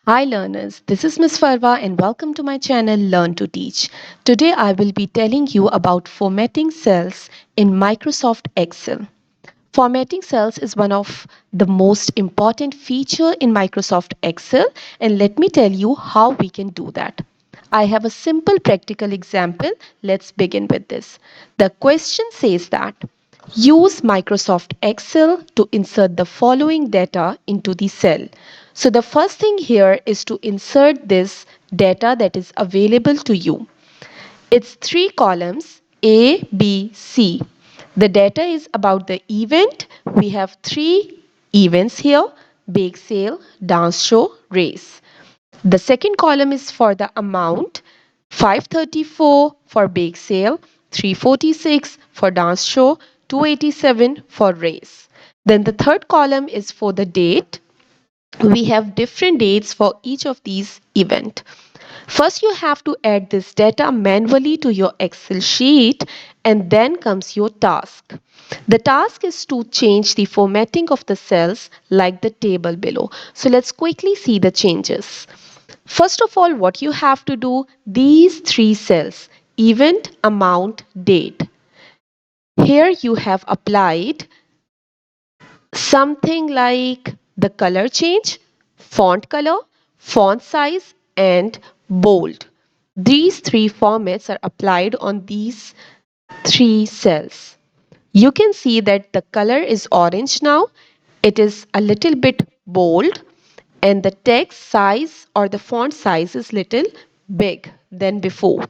Hi learners, this is Ms. Farwa and welcome to my channel Learn to Teach. Today I will be telling you about formatting cells in Microsoft Excel. Formatting cells is one of the most important feature in Microsoft Excel, and let me tell you how we can do that. I have a simple practical example. Let's begin with this. The question says that use Microsoft Excel to insert the following data into the cell. So the first thing here is to insert this data that is available to you. It's three columns A, B, C. The data is about the event. We have three events here: bake sale, dance show, race. The second column is for the amount: 534 for bake sale, 346 for dance show, 287 for race. Then the third column is for the date. We have different dates for each of these events. First, you have to add this data manually to your Excel sheet, and then comes your task. The task is to change the formatting of the cells like the table below. So let's quickly see the changes. First of all, what you have to do, these three cells, event, amount, date. Here you have applied something like the color change, font size, and bold. These three formats are applied on these three cells. You can see that the color is orange now. It is a little bit bold, and the text size or the font size is little big than before.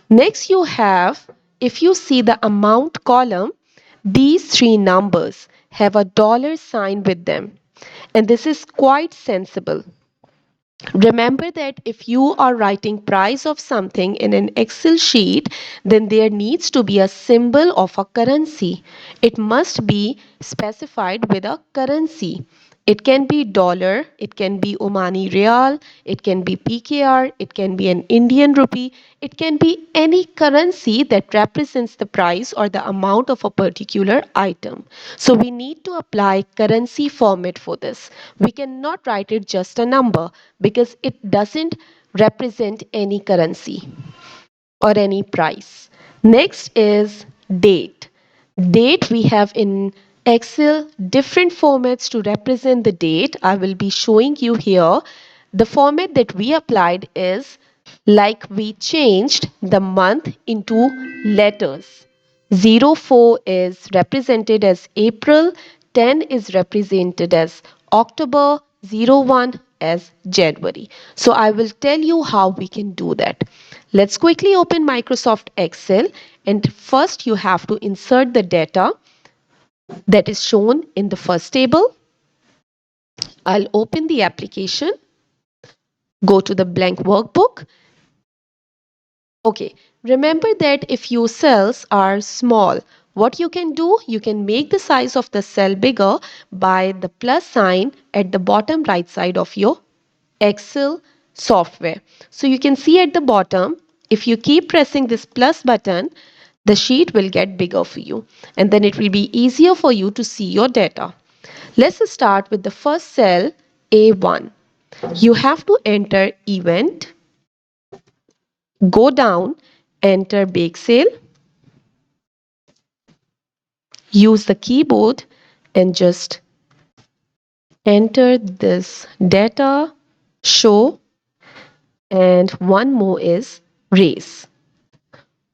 Next you have, if you see the amount column, these three numbers have a dollar sign with them, and this is quite sensible. Remember that if you are writing price of something in an Excel sheet, then there needs to be a symbol of a currency. It must be specified with a currency. It can be dollar, it can be Omani Rial, it can be PKR, it can be an Indian rupee, it can be any currency that represents the price or the amount of a particular item. So we need to apply currency format for this. We cannot write it just a number because it doesn't represent any currency or any price. Next is date. Date, we have in Excel different formats to represent the date. I will be showing you here. The format that we applied is like we changed the month into letters. 04 is represented as April, 10 is represented as October, 01 as January. So I will tell you how we can do that. Let's quickly open Microsoft Excel, and first you have to insert the data that is shown in the first table. I'll open the application, go to the blank workbook. Okay, remember that if your cells are small, what you can do, you can make the size of the cell bigger by the plus sign at the bottom right side of your Excel software. So you can see at the bottom, if you keep pressing this plus button, the sheet will get bigger for you, and then it will be easier for you to see your data. Let's start with the first cell, A1. You have to enter event, go down, enter bake sale, use the keyboard and just enter this data, show, and one more is race.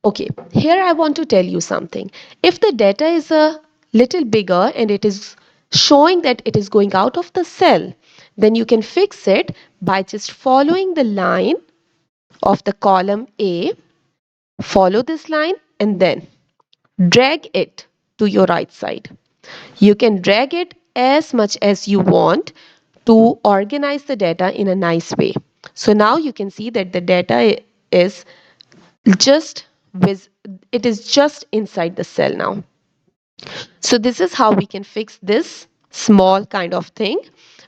Okay, here I want to tell you something. If the data is a little bigger and it is showing that it is going out of the cell, then you can fix it by just following the line of the column A, follow this line and then drag it to your right side. You can drag it as much as you want to organize the data in a nice way. So now you can see that the data is just with it is just inside the cell now. So this is how we can fix this small kind of thing.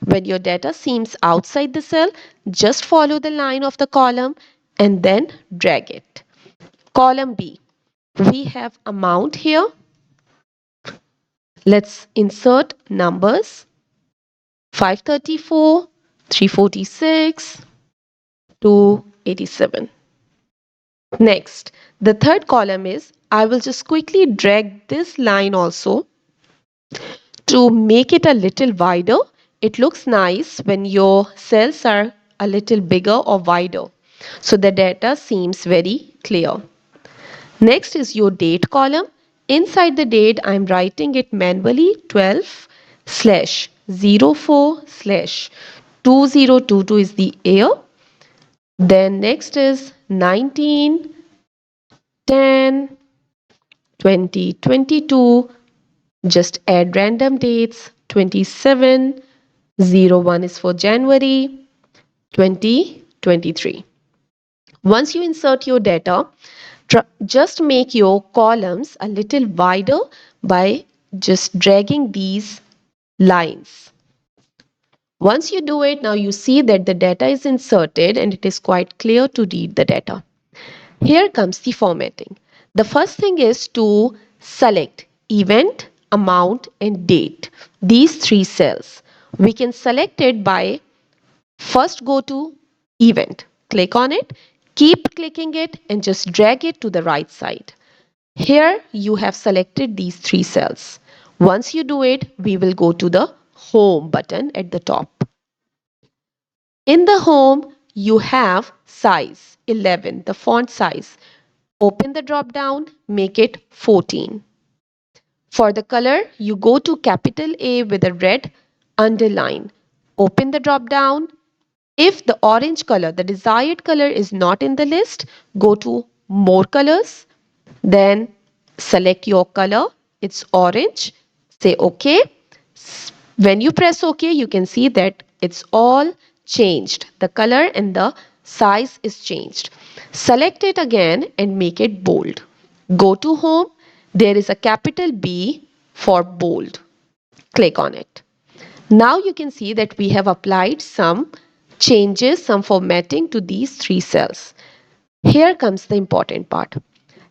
When your data seems outside the cell, just follow the line of the column and then drag it. Column B, we have amount here. Let's insert numbers: 534, 346, 287. Next, the third column is I will just quickly drag this line also to make it a little wider. It looks nice when your cells are a little bigger or wider. So the data seems very clear. Next is your date column. Inside the date, I'm writing it manually 12 slash 04 slash 2022 is the year. Then next is 19, 10, 2022. Just add random dates. 27, 01 is for January 2023. Once you insert your data, just make your columns a little wider by just dragging these lines. Once you do it, now you see that the data is inserted and it is quite clear to read the data. Here comes the formatting. The first thing is to select event, amount and date. These three cells. We can select it by first go to event, click on it, keep clicking it and just drag it to the right side. Here you have selected these three cells. Once you do it, we will go to the home button at the top. In the home, you have size 11, the font size. Open the drop down, make it 14. For the color, you go to capital A with a red underline. Open the drop down. If the orange color, the desired color is not in the list, go to more colors. Then select your color. It's orange. Say OK. When you press OK, you can see that it's all changed. The color and the size is changed. Select it again and make it bold. Go to home. There is a capital B for bold. Click on it. Now you can see that we have applied some changes, some formatting to these three cells. Here comes the important part.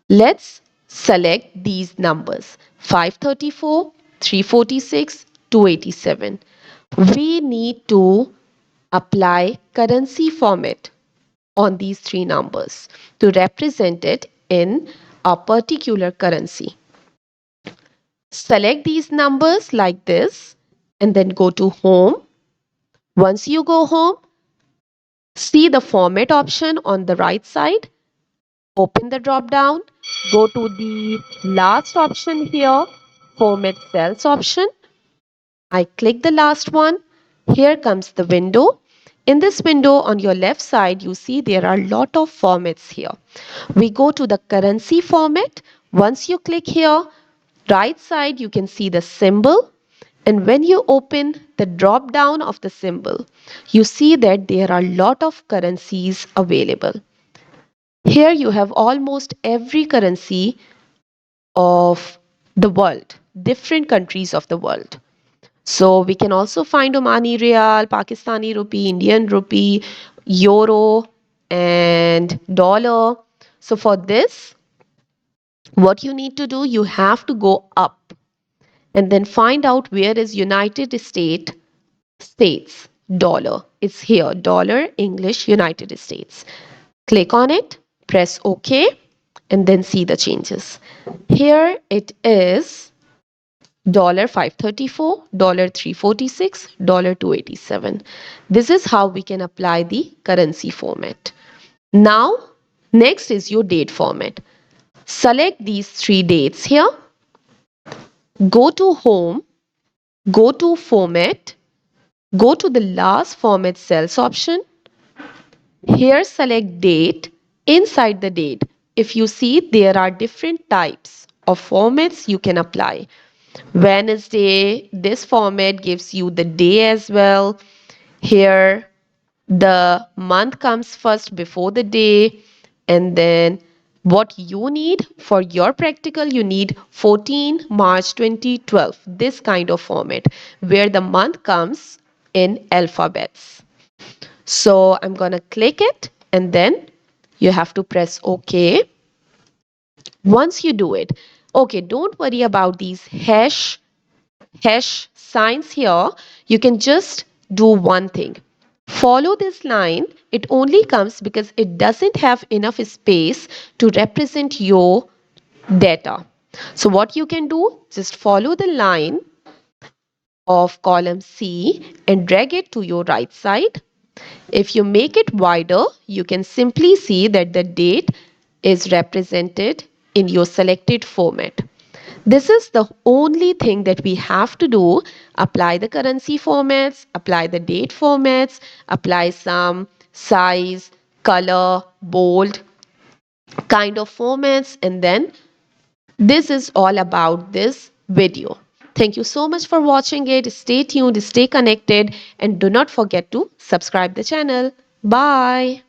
Let's select these numbers 534, 346, 287. We need to apply currency format on these three numbers to represent it in a particular currency. Select these numbers like this and then go to home. Once you go home, see the format option on the right side. Open the drop down, go to the last option here, format cells option. I click the last one. Here comes the window. In this window on your left side, you see there are a lot of formats here. We go to the currency format. Once you click here, right side you can see the symbol. And when you open the drop down of the symbol, you see that there are a lot of currencies available. Here you have almost every currency of the world, different countries of the world. So we can also find Omani Riyal, Pakistani Rupee, Indian Rupee, Euro and Dollar. So for this, what you need to do, you have to go up and then find out where is United States dollar. It's here, dollar, English, United States. Click on it, press OK, and then see the changes. Here it is $534, $346, $287. This is how we can apply the currency format. Now, next is your date format. Select these three dates here. Go to home, go to format, go to the last format cells option. Here select date. Inside the date, if you see there are different types of formats you can apply. Wednesday, this format gives you the day as well. Here the month comes first before the day, and then what you need for your practical, you need 14 March 2012, this kind of format where the month comes in alphabets. So I'm gonna click it and then you have to press OK. Once you do it, okay, don't worry about these hash signs here. You can just do one thing. Follow this line. It only comes because it doesn't have enough space to represent your data. So what you can do, just follow the line of column C and drag it to your right side. If you make it wider, you can simply see that the date is represented in your selected format. This is the only thing that we have to do. Apply the currency formats, apply the date formats, apply some size, color, bold kind of formats, and then this is all about this video. Thank you so much for watching it. Stay tuned, stay connected, and do not forget to subscribe the channel. Bye.